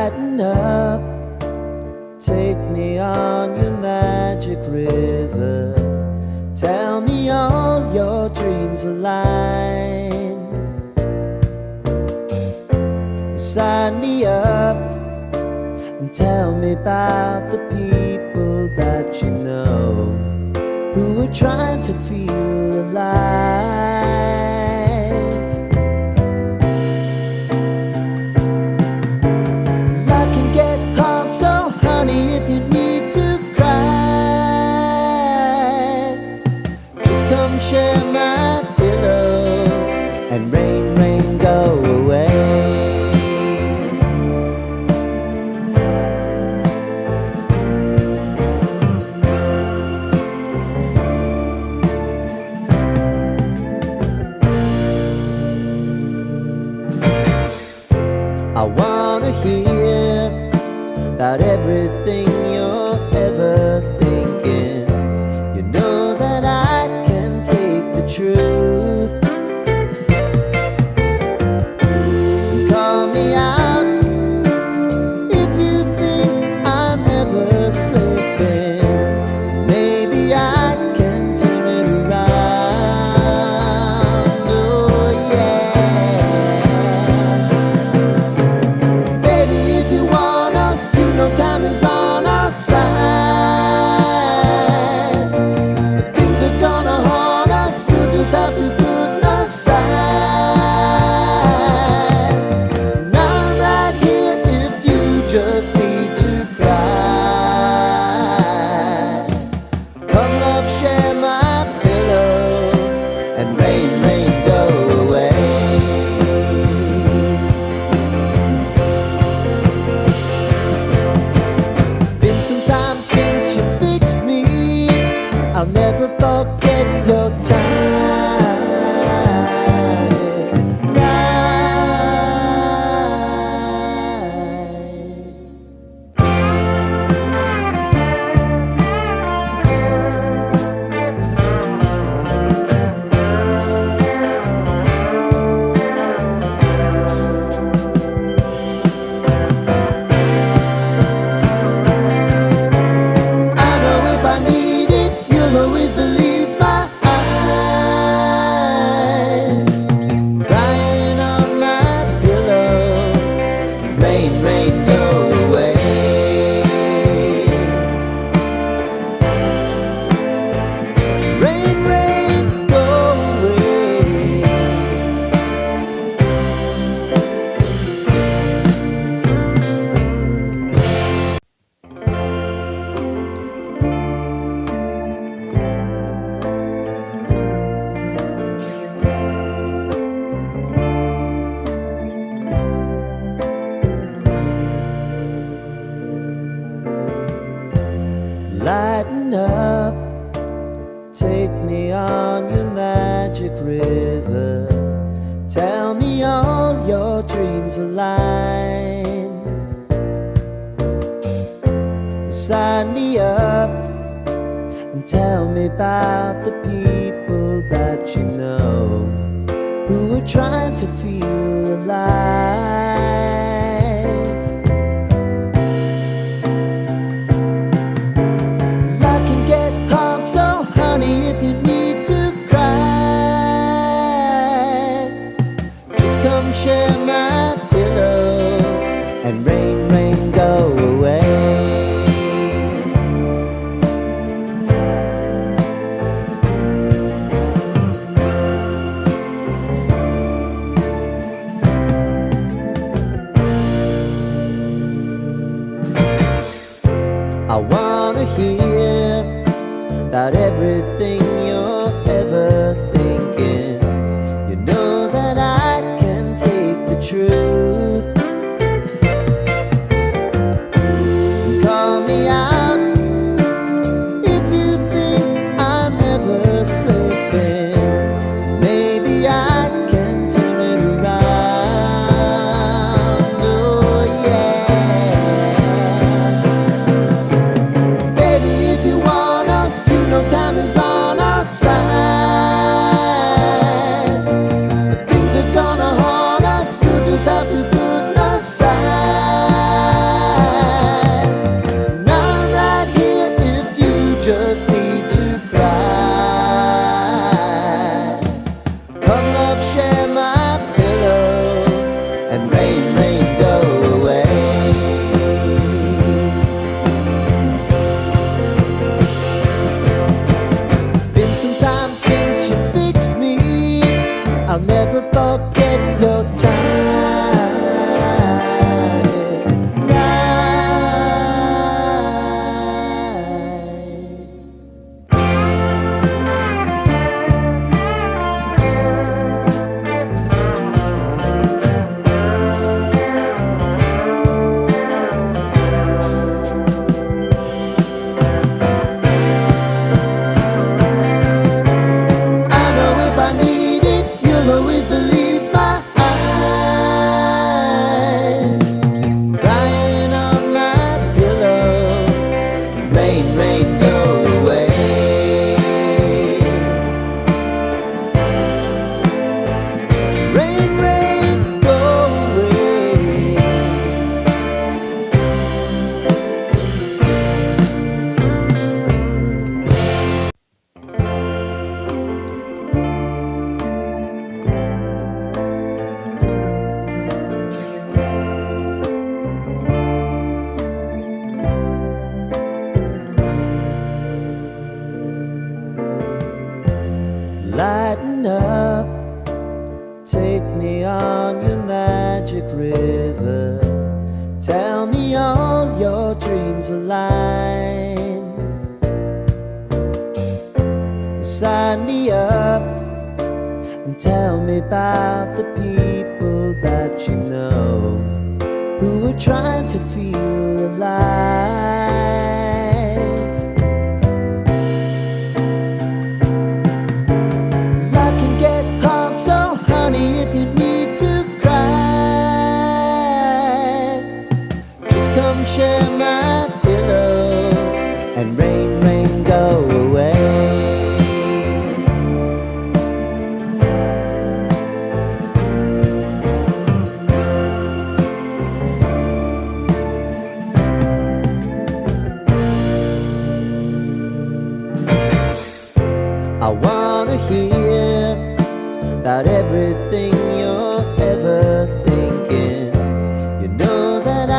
Lighten up, take me on your magic river. Tell me all your dreams align. Sign me up and tell me about the people that you know who are trying to feel alive. Life can get hard, so honey, if you need to cry, just come share my pillow and rain, rain, go away. I wanna hear about everything you're ever thinking. You know that I can take the truth. And call me out if you think I'm ever slipping. Maybe I can turn it around. Oh yeah. Baby, if you want us, you know time is on our side. But things are gonna haunt us, we'll just have to put aside. And I'm right here if you just need to cry. Come love, share my pillow and rain, rain, go away. Been some time since you fixed me, I'll never forget your time. I know if I need it, you'll always believe my eyes. Crying on my pillow, rain, rain, go away. Rain, rain, go away. Lighten up, take me on your magic river. Tell me all your dreams align. Sign me up and tell me about the people that you know who are trying to feel alive. Life can get hard, so honey, if you need to cry, just come share my pillow and rain, rain, go away. I wanna hear about everything you're ever thinking. You know that I can take the truth. And call me out if you think I'm ever slipping. Maybe I can turn it around. Oh yeah. Baby, if you want us, you know time is on our side. But things are gonna haunt us, we'll just have to put aside. magic river. Tell me all your dreams align. Sign me up and tell me about the people that you know who are trying to feel